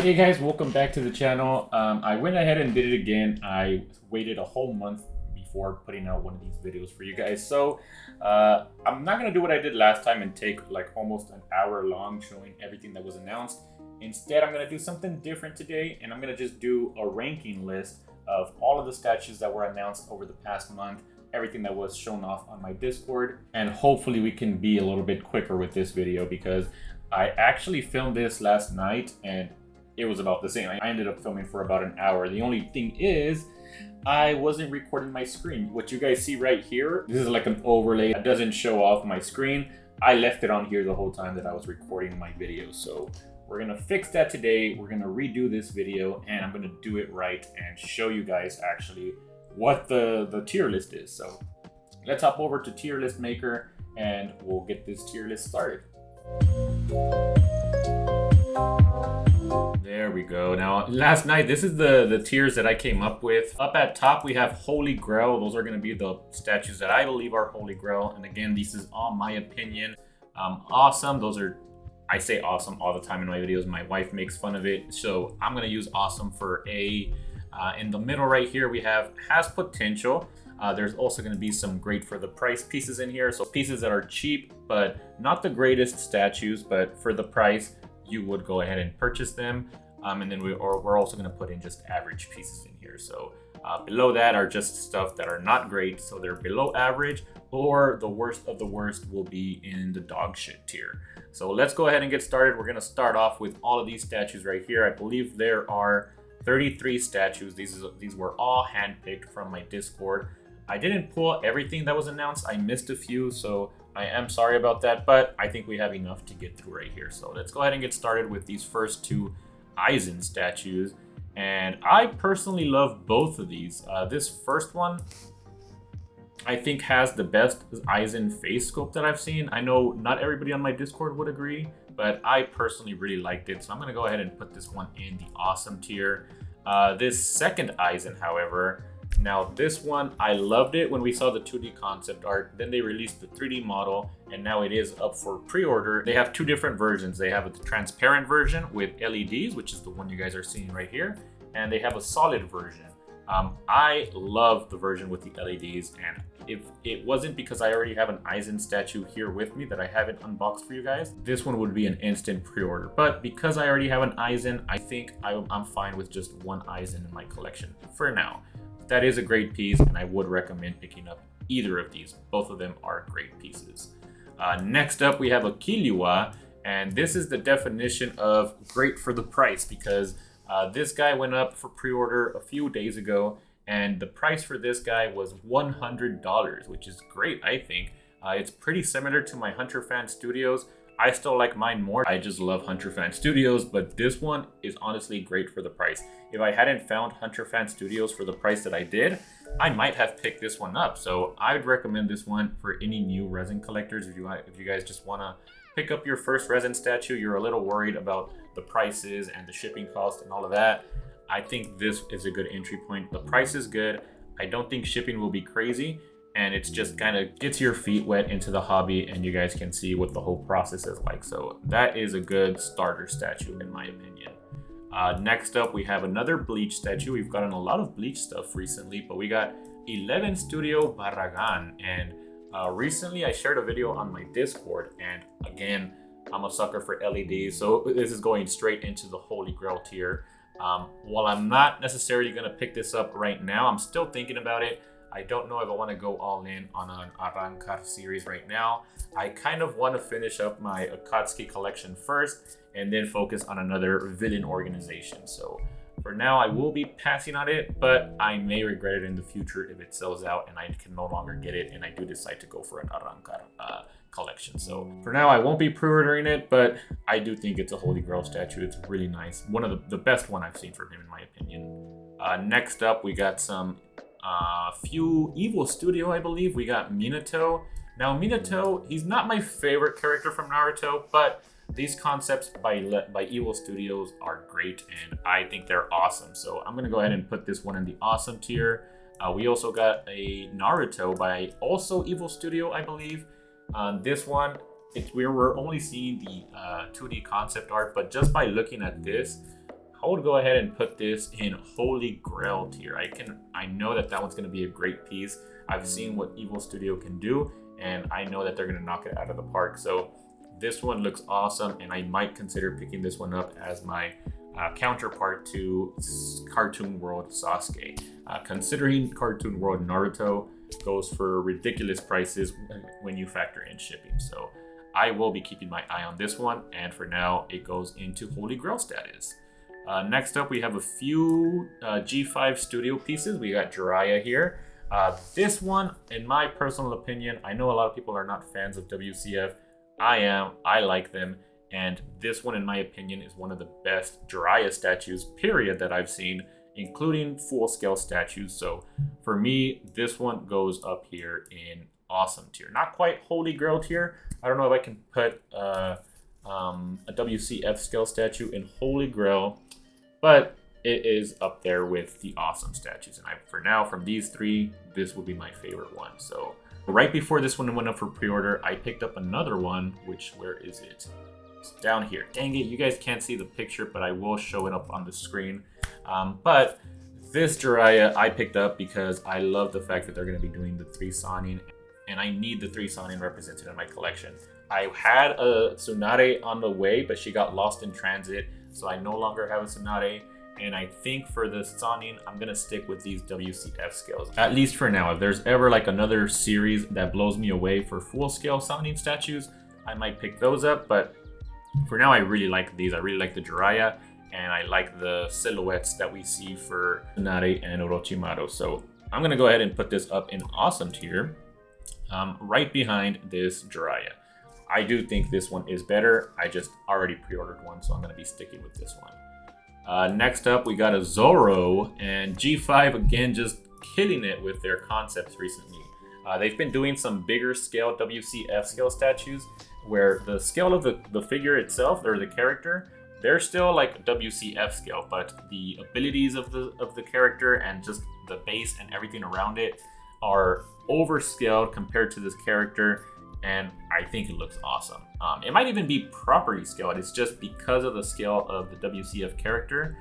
Hey guys, welcome back to the channel. I went ahead and did it again. I waited a whole month before putting out one of these videos for you guys. So I'm not gonna do what I did last time and take like almost an hour long showing everything that was announced. Instead, I'm gonna do something different today, and I'm gonna just do a ranking list of all of the statues that were announced over the past month, everything that was shown off on my Discord, and hopefully we can be a little bit quicker with this video because I actually filmed this last night and it was about the same. I ended up filming for about an hour. The only thing is, I wasn't recording my screen. What you guys see right here, this is like an overlay. It doesn't show off my screen. I left it on here the whole time that I was recording my video. So we're gonna fix that today. We're gonna redo this video and I'm gonna do it right and show you guys actually what the tier list is. So let's hop over to tier list maker and we'll get this tier list started. There we go. Now, last night, this is the tiers that I came up with. Up at top, we have Holy Grail. Those are going to be the statues that I believe are Holy Grail. And again, this is all my opinion. Awesome. Those are, I say awesome all the time in my videos. My wife makes fun of it. So I'm going to use awesome for A. In the middle right here, we have has potential. There's also going to be some great for the price pieces in here. So pieces that are cheap, but not the greatest statues, but for the price, you would go ahead and purchase them. And then we're also going to put in just average pieces in here. So below that are just stuff that are not great. So they're below average, or the worst of the worst will be in the dog shit tier. So let's go ahead and get started. We're going to start off with all of these statues right here. I believe there are 33 statues. These were all handpicked from my Discord. I didn't pull everything that was announced. I missed a few, so I am sorry about that, but I think we have enough to get through right here. So let's go ahead and get started with these first two Aizen statues. And I personally love both of these. This first one, I think, has the best Aizen face sculpt that I've seen. I know not everybody on my Discord would agree, but I personally really liked it. So I'm gonna go ahead and put this one in the awesome tier. This second Aizen, however, now this one, I loved it when we saw the 2D concept art. Then they released the 3D model and now it is up for pre-order. They have two different versions. They have a transparent version with LEDs, which is the one you guys are seeing right here. And they have a solid version. I love the version with the LEDs, and if it wasn't because I already have an Aizen statue here with me that I haven't unboxed for you guys, this one would be an instant pre-order. But because I already have an Aizen, I think I'm fine with just one Aizen in my collection for now. That is a great piece, and I would recommend picking up either of these. Both of them are great pieces. Next up, we have a KiJugo, and this is the definition of great for the price because this guy went up for pre-order a few days ago, and the price for this guy was $100, which is great, I think. It's pretty similar to my Hunter Fan Studios. I still like mine more. I just love Hunter Fan Studios, but this one is honestly great for the price. If I hadn't found Hunter Fan Studios for the price that I did, I might have picked this one up. So I'd recommend this one for any new resin collectors. If you guys just want to pick up your first resin statue, you're a little worried about the prices and the shipping cost and all of that, I think this is a good entry point. The price is good. I don't think shipping will be crazy, and it's just kind of gets your feet wet into the hobby and you guys can see what the whole process is like. So that is a good starter statue in my opinion. Next up, we have another Bleach statue. We've gotten a lot of Bleach stuff recently, but we got 11 Studio Barragan, and recently I shared a video on my Discord, and again, I'm a sucker for LEDs, so this is going straight into the Holy Grail tier. While I'm not necessarily going to pick this up right now, I'm still thinking about it. I don't know if I want to go all in on an Arrancar series right now. I kind of want to finish up my Akatsuki collection first and then focus on another villain organization. So for now, I will be passing on it, but I may regret it in the future if it sells out and I can no longer get it and I do decide to go for an Arrancar collection. So for now, I won't be pre-ordering it, but I do think it's a Holy Grail statue. It's really nice. One of the best one I've seen from him in my opinion. Next up, we got some few Evil Studio, I believe. We got Minato. Now Minato, he's not my favorite character from Naruto, but these concepts by Evil Studios are great and I think they're awesome. So I'm gonna go ahead and put this one in the awesome tier. We also got a Naruto by also Evil Studio, I believe. This one, we're only seeing the 2D concept art, but just by looking at this, I would go ahead and put this in Holy Grail tier. I know that one's going to be a great piece. I've seen what Evil Studio can do, and I know that they're going to knock it out of the park. So this one looks awesome, and I might consider picking this one up as my counterpart to Cartoon World Sasuke. Considering Cartoon World Naruto goes for ridiculous prices when you factor in shipping. So I will be keeping my eye on this one, and for now it goes into Holy Grail status. Next up, we have a few G5 Studio pieces. We got Jiraiya here. This one, in my personal opinion, I know a lot of people are not fans of WCF. I am. I like them. And this one, in my opinion, is one of the best Jiraiya statues, period, that I've seen, including full-scale statues. So for me, this one goes up here in awesome tier. Not quite Holy Grail tier. I don't know if I can put a WCF scale statue in Holy Grail, but it is up there with the awesome statues. And for now, from these three, this would be my favorite one. So right before this one went up for pre-order, I picked up another one, which, where is it? It's down here. Dang it, you guys can't see the picture, but I will show it up on the screen. But this Jiraiya I picked up because I love the fact that they're going to be doing the 3 Sannin, and I need the 3 Sannin represented in my collection. I had a Tsunade on the way, but she got lost in transit, so I no longer have a Tsunade. And I think for the Sannin, I'm going to stick with these WCF scales. At least for now. If there's ever like another series that blows me away for full-scale Sannin statues, I might pick those up. But for now, I really like these. I really like the Jiraiya, and I like the silhouettes that we see for Tsunade and Orochimaru. So I'm going to go ahead and put this up in awesome tier, right behind this Jiraiya. I do think this one is better. I just already pre-ordered one, so I'm going to be sticking with this one. Next up, we got a Zoro, and G5 again just killing it with their concepts recently. They've been doing some bigger scale WCF scale statues where the scale of the figure itself, or the character, they're still like WCF scale, but the abilities of the character and just the base and everything around it are overscaled compared to this character, and I think it looks awesome. It might even be properly scaled. It's just because of the scale of the WCF character,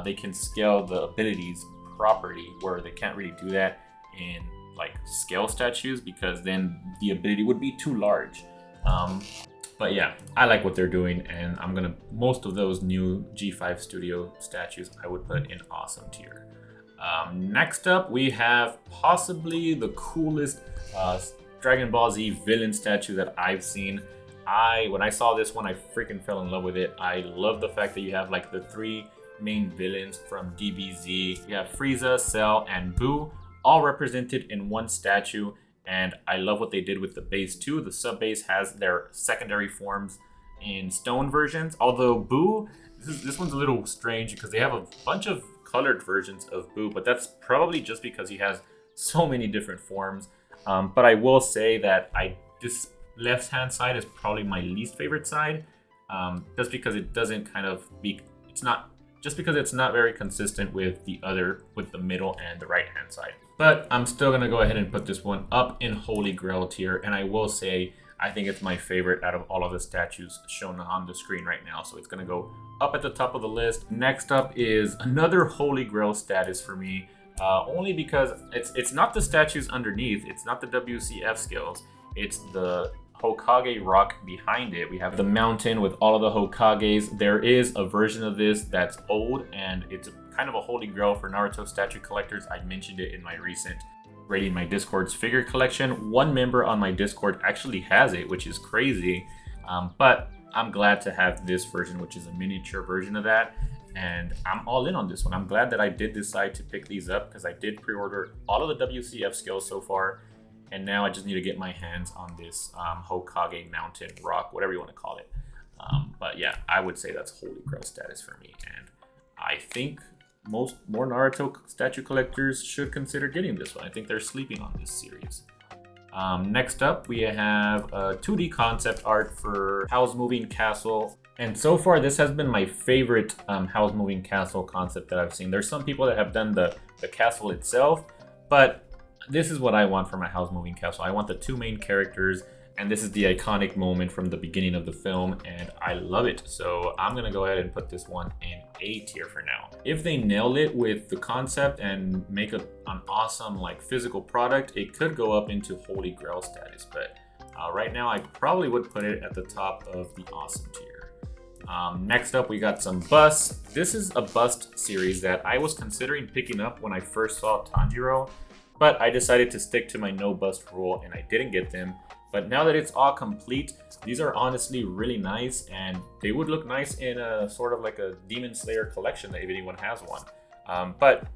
they can scale the abilities properly, where they can't really do that in like scale statues, because then the ability would be too large. But yeah, I like what they're doing, and most of those new G5 Studio statues I would put in awesome tier. Next up, we have possibly the coolest Dragon Ball Z villain statue that I've seen. When I saw this one, I freaking fell in love with it. I love the fact that you have like the 3 main villains from DBZ. You have Frieza, Cell, and Buu, all represented in one statue. And I love what they did with the base too. The sub base has their secondary forms in stone versions. Although Buu, this one's a little strange because they have a bunch of colored versions of Buu, but that's probably just because he has so many different forms. But I will say that this left hand side is probably my least favorite side, just because it doesn't it's not very consistent with the middle and the right hand side. But I'm still gonna go ahead and put this one up in Holy Grail tier, and I will say I think it's my favorite out of all of the statues shown on the screen right now. So it's gonna go up at the top of the list. Next up is another Holy Grail status for me. Only because it's not the statues underneath, it's not the WCF scales, it's the Hokage rock behind it. We have the mountain with all of the Hokages. There is a version of this that's old, and it's kind of a holy grail for Naruto statue collectors. I mentioned it in my recent Rating My Discord's figure collection. One member on my Discord actually has it, which is crazy, but I'm glad to have this version, which is a miniature version of that. And I'm all in on this one. I'm glad that I did decide to pick these up because I did pre-order all of the WCF scales so far. And now I just need to get my hands on this Hokage mountain rock, whatever you want to call it. But yeah, I would say that's Holy Grail status for me. And I think more Naruto statue collectors should consider getting this one. I think they're sleeping on this series. Next up, we have a 2D concept art for House Moving Castle. And so far, this has been my favorite House Moving Castle concept that I've seen. There's some people that have done the castle itself, but this is what I want for my House Moving Castle. I want the 2 main characters And this is the iconic moment from the beginning of the film, and I love it. So I'm gonna go ahead and put this one in A tier for now. If they nail it with the concept and make an awesome like physical product, it could go up into Holy Grail status. But right now, I probably would put it at the top of the awesome tier. Next up, we got some busts. This is a bust series that I was considering picking up when I first saw Tanjiro, but I decided to stick to my no bust rule and I didn't get them. But now that it's all complete, these are honestly really nice, and they would look nice in a sort of like a Demon Slayer collection if anyone has one. But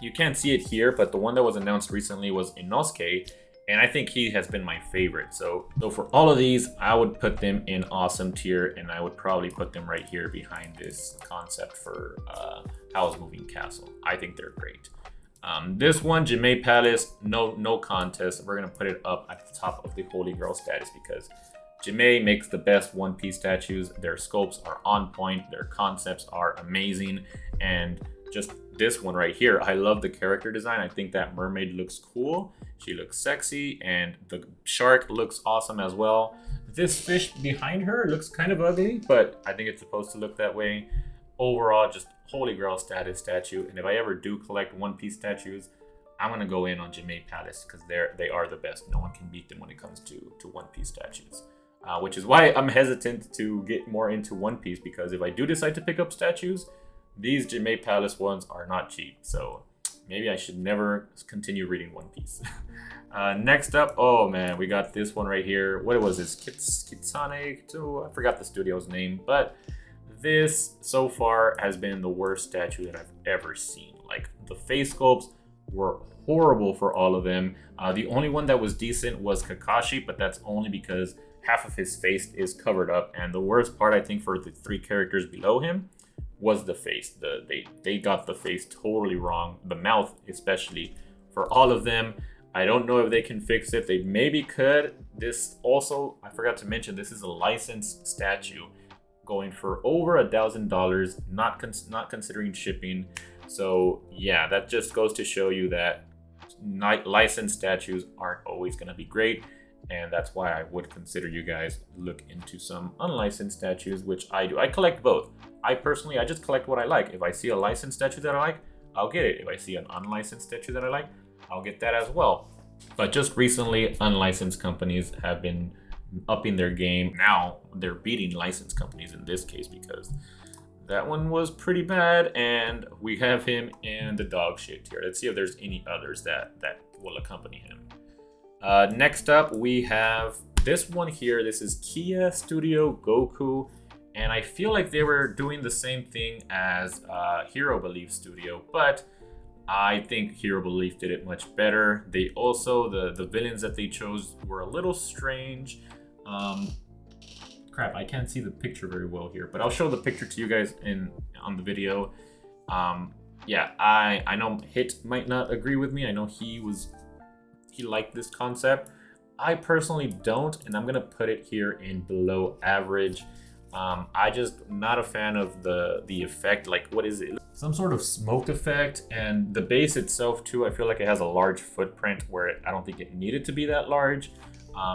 you can't see it here, but the one that was announced recently was Inosuke, and I think he has been my favorite. So for all of these, I would put them in awesome tier, and I would probably put them right here behind this concept for Howl's Moving Castle. I think they're great. This one, Jimei Palace, no contest. We're gonna put it up at the top of the Holy Grail status because Jimei makes the best One Piece statues. Their sculpts are on point, their concepts are amazing, and just this one right here, I love the character design. I think that mermaid looks cool. She looks sexy, and the shark looks awesome as well. This fish behind her looks kind of ugly, but I think it's supposed to look that way. Overall, just Holy Grail status statue, and if I ever do collect One Piece statues, I'm gonna go in on Jimei Palace because they are the best. No one can beat them when it comes to One Piece statues, which is why I'm hesitant to get more into One Piece, because if I do decide to pick up statues, these Jimei Palace ones are not cheap. So maybe I should never continue reading One Piece. Next up, oh man, we got this one right here. What was this? Kitsane? I forgot the studio's name, but this so far has been the worst statue that I've ever seen. Like, the face sculpts were horrible for all of them. The only one that was decent was Kakashi, but that's only because half of his face is covered up. And the worst part, I think, for the three characters below him was the face. They got the face totally wrong. The mouth, especially, for all of them. I don't know if they can fix it. They maybe could. This also, I forgot to mention, this is a licensed statue, going for over $1,000, not considering shipping. So yeah, that just goes to show you that licensed statues aren't always going to be great, and that's why I would consider you guys look into some unlicensed statues, which I do. I collect both. I just collect what I like. If I see a licensed statue that I like, I'll get it. If I see an unlicensed statue that I like, I'll get that as well. But just recently, unlicensed companies have been upping their game. Now they're beating licensed companies in this case, because that one was pretty bad, and we have him in the dog shit tier. Let's see if there's any others that will accompany him. Next up, we have this one here. This is Kia Studio Goku, and I feel like they were doing the same thing as Hero Belief Studio, but I think Hero Belief did it much better. They also, the villains that they chose were a little strange. Crap, I can't see the picture very well here, but I'll show the picture to you guys on the video. Yeah, I know Hit might not agree with me. I know he liked this concept. I personally don't, and I'm gonna put it here in below average. I just not a fan of the effect. Like, what is it? Some sort of smoke effect, and the base itself too. I feel like it has a large footprint where I don't think it needed to be that large.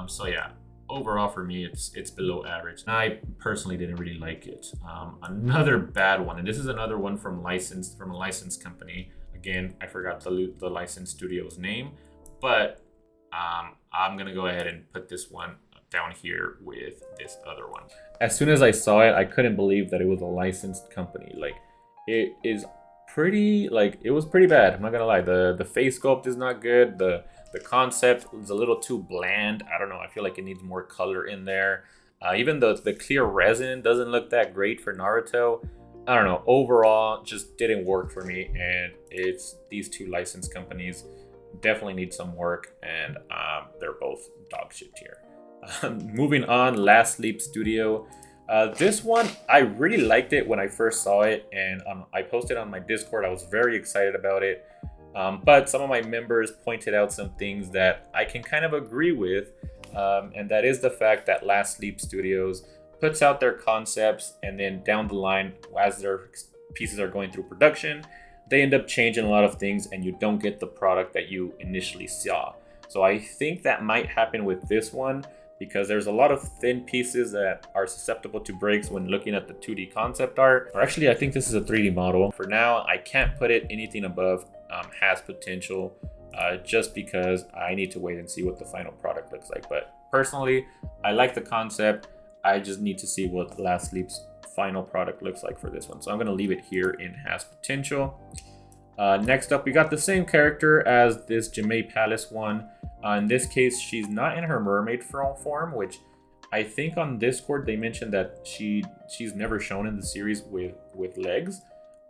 So yeah, overall for me, it's below average. I personally didn't really like it. Another bad one, and this is another one from a licensed company. Again, I forgot the licensed studio's name, but I'm gonna go ahead and put this one down here with this other one. As soon as I saw it, I couldn't believe that it was a licensed company. Like, it is pretty, like, it was pretty bad. I'm not gonna lie. The face sculpt is not good. The concept is a little too bland. I don't know. I feel like it needs more color in there. Even the clear resin doesn't look that great for Naruto. I don't know. Overall, just didn't work for me. And it's these two licensed companies definitely need some work, and they're both dog shit here. Moving on, Last Sleep Studio. This one, I really liked it when I first saw it, and I posted on my Discord. I was very excited about it. But some of my members pointed out some things that I can kind of agree with, and that is the fact that Last Sleep Studios puts out their concepts, and then down the line, as their pieces are going through production, they end up changing a lot of things, and you don't get the product that you initially saw. So I think that might happen with this one. because there's a lot of thin pieces that are susceptible to breaks when looking at the 2D concept art. Or actually, I think this is a 3D model. For now, I can't put it anything above has potential, just because I need to wait and see what the final product looks like. But personally, I like the concept. I just need to see what Last Sleep's final product looks like for this one. So I'm gonna leave it here in has potential. Next up, we got the same character as this Jamae Palace one. In this case, she's not in her mermaid form, which I think on Discord they mentioned that she's never shown in the series with legs.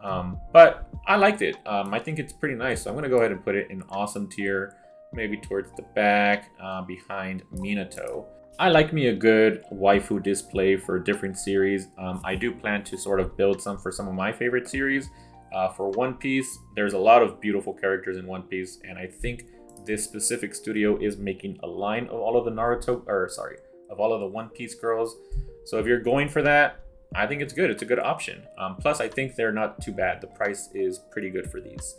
But I liked it. I think it's pretty nice. So I'm gonna go ahead and put it in awesome tier, maybe towards the back, behind Minato. I like me a good waifu display for different series. I do plan to sort of build some for some of my favorite series. For One Piece, there's a lot of beautiful characters in One Piece, and I think this specific studio is making a line of all of the of all of the One Piece girls. So if you're going for that, I think it's good. It's a good option. Plus, I think they're not too bad. The price is pretty good for these.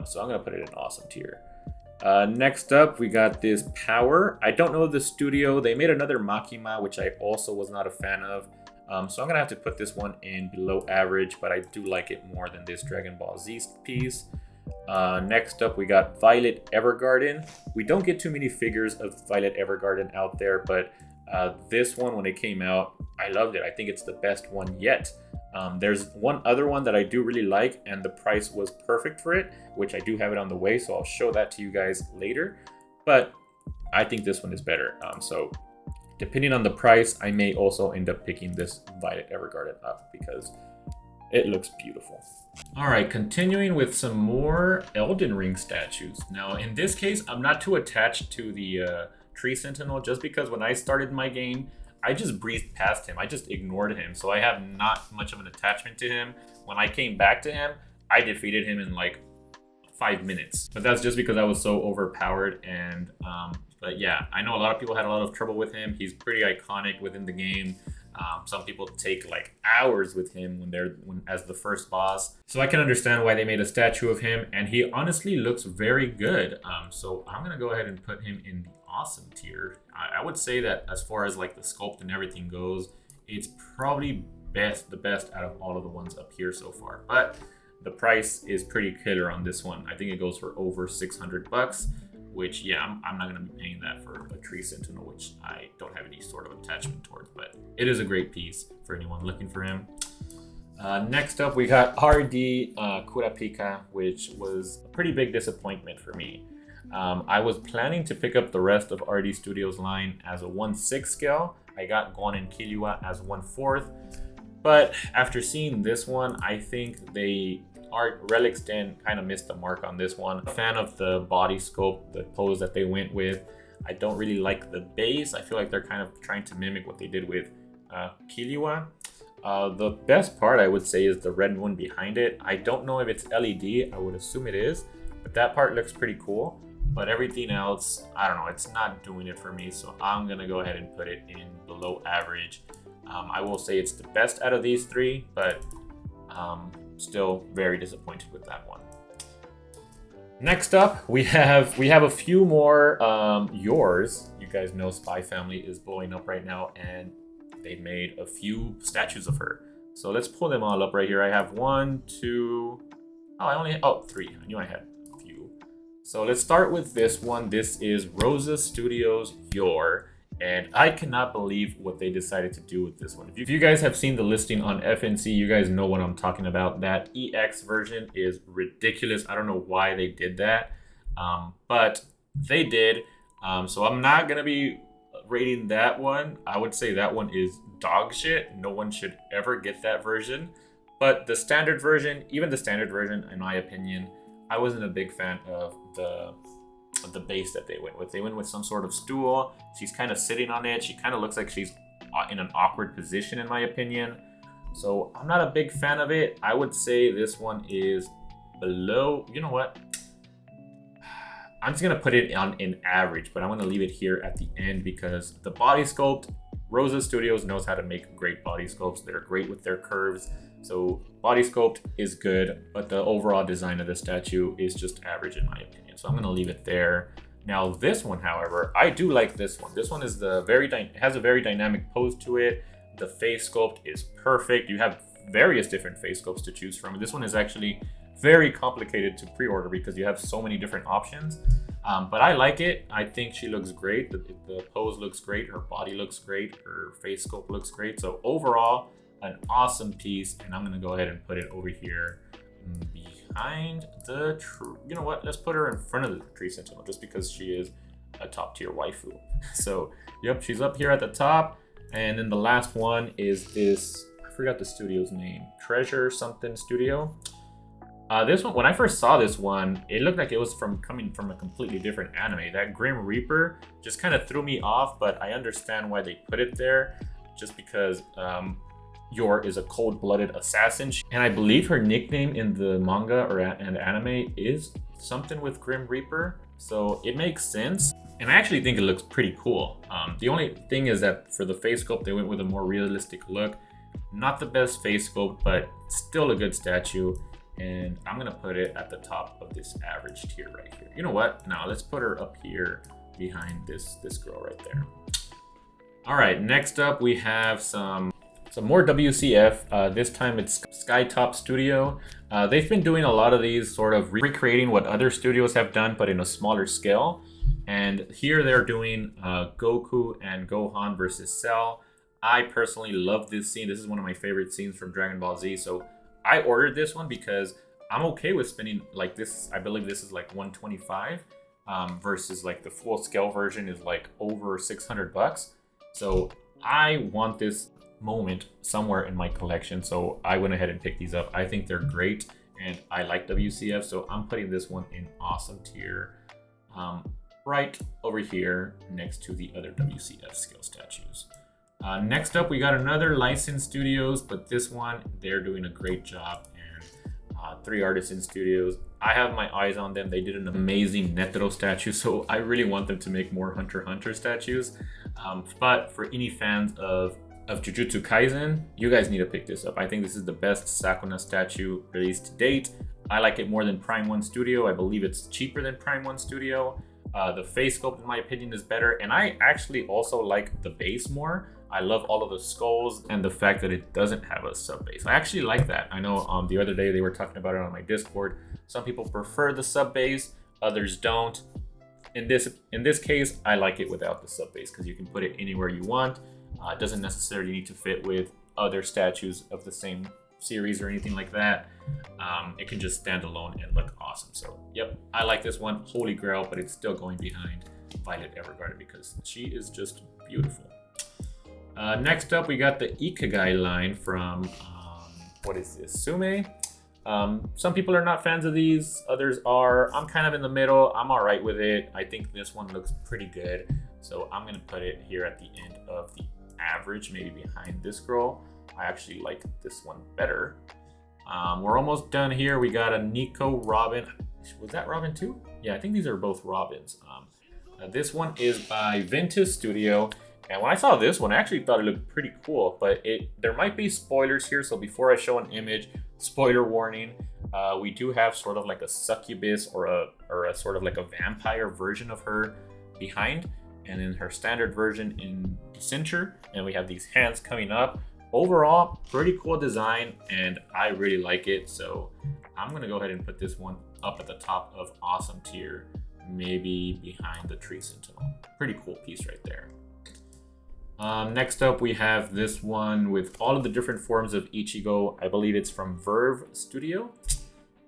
So I'm gonna put it in awesome tier. Next up, we got this Power. I don't know the studio. They made another Makima, which I also was not a fan of. So I'm gonna have to put this one in below average, but I do like it more than this Dragon Ball Z piece. Next up, we got Violet Evergarden. We don't get too many figures of Violet Evergarden out there, but this one, when it came out, I loved it. I think it's the best one yet. There's one other one that I do really like, and the price was perfect for it, which I do have it on the way, so I'll show that to you guys later. But I think this one is better. So depending on the price, I may also end up picking this Violet Evergarden up because it looks beautiful. All right, continuing with some more Elden Ring statues. Now, in this case, I'm not too attached to the Tree Sentinel, just because when I started my game, I just breezed past him. I just ignored him. So I have not much of an attachment to him. When I came back to him, I defeated him in like 5 minutes. But that's just because I was so overpowered. And but yeah, I know a lot of people had a lot of trouble with him. He's pretty iconic within the game. Some people take like hours with him when as the first boss. So I can understand why they made a statue of him, and he honestly looks very good. So I'm gonna go ahead and put him in the awesome tier. I would say that as far as like the sculpt and everything goes, it's probably the best out of all of the ones up here so far. But the price is pretty killer on this one. I think it goes for over 600 bucks. Which, yeah, I'm not going to be paying that for a Tree Sentinel, which I don't have any sort of attachment towards, but it is a great piece for anyone looking for him. Next up, we got RD Kurapika, which was a pretty big disappointment for me. I was planning to pick up the rest of RD Studios line as a 1/6 scale. I got Gon and Killua as 1/4, but after seeing this one, I think they Relics Den kind of missed the mark on this one. A fan of the body sculpt, the pose that they went with. I don't really like the base. I feel like they're kind of trying to mimic what they did with Killua. The best part, I would say, is the red one behind it. I don't know if it's LED. I would assume it is, but that part looks pretty cool. But everything else, I don't know, it's not doing it for me. So I'm gonna go ahead and put it in below average. I will say it's the best out of these three, but still very disappointed with that one. Next up, we have a few more yours. You guys know Spy Family is blowing up right now, and they made a few statues of her. So let's pull them all up right here. I have 1, 2, three. I knew I had a few. So let's start with this one. This is Rosa Studios Yor. And I cannot believe what they decided to do with this one. If you guys have seen the listing on FNC, you guys know what I'm talking about. That EX version is ridiculous. I don't know why they did that, but they did. So I'm not going to be rating that one. I would say that one is dog shit. No one should ever get that version. But the standard version, even the standard version, in my opinion, I wasn't a big fan of the base that they went with. They went with some sort of stool. She's kind of sitting on it. She kind of looks like she's in an awkward position, in my opinion. So I'm not a big fan of it. I would say this one is below. You know what? I'm just gonna put it on in average, but I'm gonna leave it here at the end because the body sculpt, Rosa Studios knows how to make great body sculpts. They're great with their curves. So body sculpt is good, but the overall design of the statue is just average in my opinion. So I'm gonna leave it there. Now this one, however, I do like this one. This one is it has a very dynamic pose to it. The face sculpt is perfect. You have various different face sculpts to choose from. This one is actually very complicated to pre-order because you have so many different options. But I like it. I think she looks great. The pose looks great. Her body looks great. Her face sculpt looks great. So overall, an awesome piece. And I'm gonna go ahead and put it over here behind the tree. You know what? Let's put her in front of the Tree Sentinel just because she is a top tier waifu. So, yep, she's up here at the top. And then the last one is this, I forgot the studio's name. Treasure something studio. This one, when I first saw this one, it looked like it was coming from a completely different anime. That Grim Reaper just kind of threw me off, but I understand why they put it there, just because Yor is a cold-blooded assassin, and I believe her nickname in the manga and anime is something with Grim Reaper, so it makes sense. And I actually think it looks pretty cool. The only thing is that for the face sculpt, they went with a more realistic look. Not the best face sculpt, but still a good statue. And I'm gonna put it at the top of this average tier right here. You know what? Now let's put her up here behind this girl right there. All right, next up we have some more WCF. This time it's Skytop Studio. They've been doing a lot of these, sort of recreating what other studios have done, but in a smaller scale. And here they're doing Goku and Gohan versus Cell. I personally love this scene. This is one of my favorite scenes from Dragon Ball Z. So I ordered this one because I'm okay with spending like this. I believe this is like 125 versus like the full scale version is like over 600 bucks. So I want this moment somewhere in my collection. So I went ahead and picked these up. I think they're great and I like WCF. So I'm putting this one in awesome tier right over here next to the other WCF scale statues. Next up, we got another licensed studios, but this one, they're doing a great job. And 3 Artisan Studios, I have my eyes on them. They did an amazing Netero statue, so I really want them to make more Hunter x Hunter statues. But for any fans of Jujutsu Kaisen, you guys need to pick this up. I think this is the best Sakuna statue released to date. I like it more than Prime 1 Studio. I believe it's cheaper than Prime 1 Studio. The face sculpt, in my opinion, is better. And I actually also like the base more. I love all of the skulls and the fact that it doesn't have a sub base. I actually like that. I know the other day they were talking about it on my Discord. Some people prefer the sub base, others don't. In this case, I like it without the sub base because you can put it anywhere you want. It doesn't necessarily need to fit with other statues of the same series or anything like that. It can just stand alone and look awesome. So yep, I like this one. Holy Grail, but it's still going behind Violet Evergarden because she is just beautiful. Next up, we got the Ikigai line from, what is this, Sume? Some people are not fans of these, others are. I'm kind of in the middle. I'm all right with it. I think this one looks pretty good. So I'm gonna put it here at the end of the average, maybe behind this girl. I actually like this one better. We're almost done here. We got a Nico Robin. Was that Robin too? Yeah, I think these are both Robins. This one is by Ventus Studio. And when I saw this one, I actually thought it looked pretty cool, but there might be spoilers here. So before I show an image, spoiler warning, we do have sort of like a succubus or a sort of like a vampire version of her behind. And then her standard version in the center. And we have these hands coming up. Overall, pretty cool design, and I really like it. So I'm gonna go ahead and put this one up at the top of awesome tier, maybe behind the Tree Sentinel. Pretty cool piece right there. Next up, we have this one with all of the different forms of Ichigo. I believe it's from Verve Studio.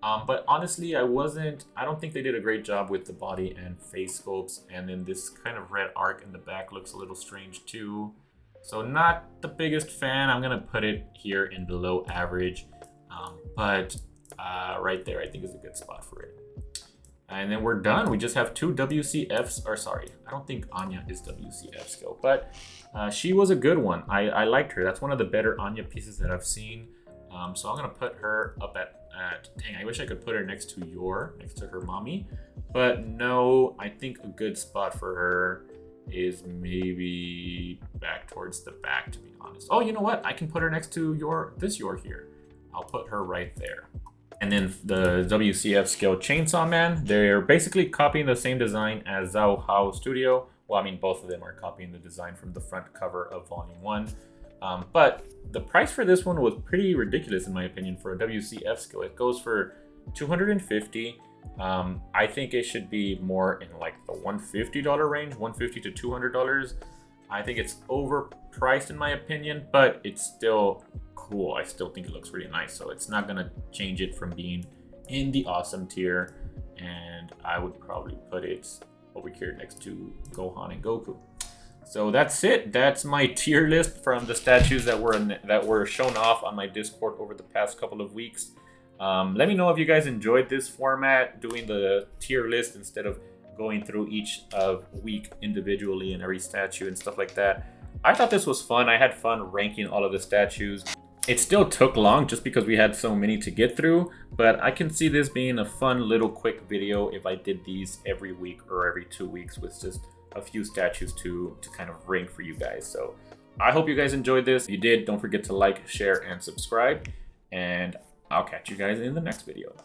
But honestly, I don't think they did a great job with the body and face sculpts. And then this kind of red arc in the back looks a little strange too. So not the biggest fan. I'm gonna put it here in below average. But right there, I think is a good spot for it. And then we're done. We just have 2 WCFs, or sorry, I don't think Anya is WCF skill, but she was a good one. I liked her. That's one of the better Anya pieces that I've seen. So I'm gonna put her up at dang, I wish I could put her next to her mommy, but no, I think a good spot for her is maybe back towards the back, to be honest. Oh, you know what? I can put her next to this Yor here. I'll put her right there. And then the WCF scale Chainsaw Man, they're basically copying the same design as Zhao Hao Studio. Well, I mean, both of them are copying the design from the front cover of Volume 1. But the price for this one was pretty ridiculous in my opinion for a WCF scale. It goes for $250. I think it should be more in like the $150 range, $150 to $200. I think it's overpriced in my opinion, but it's still cool. I still think it looks really nice, so it's not gonna change it from being in the awesome tier. And I would probably put it over here next to Gohan and Goku. So that's it. That's my tier list from the statues that were shown off on my Discord over the past couple of weeks. Let me know if you guys enjoyed this format, doing the tier list instead of going through each week individually and every statue and stuff like that. I thought this was fun. I had fun ranking all of the statues. It still took long just because we had so many to get through, but I can see this being a fun little quick video if I did these every week or every 2 weeks with just a few statues to kind of rank for you guys. So I hope you guys enjoyed this. If you did, don't forget to like, share, and subscribe, and I'll catch you guys in the next video.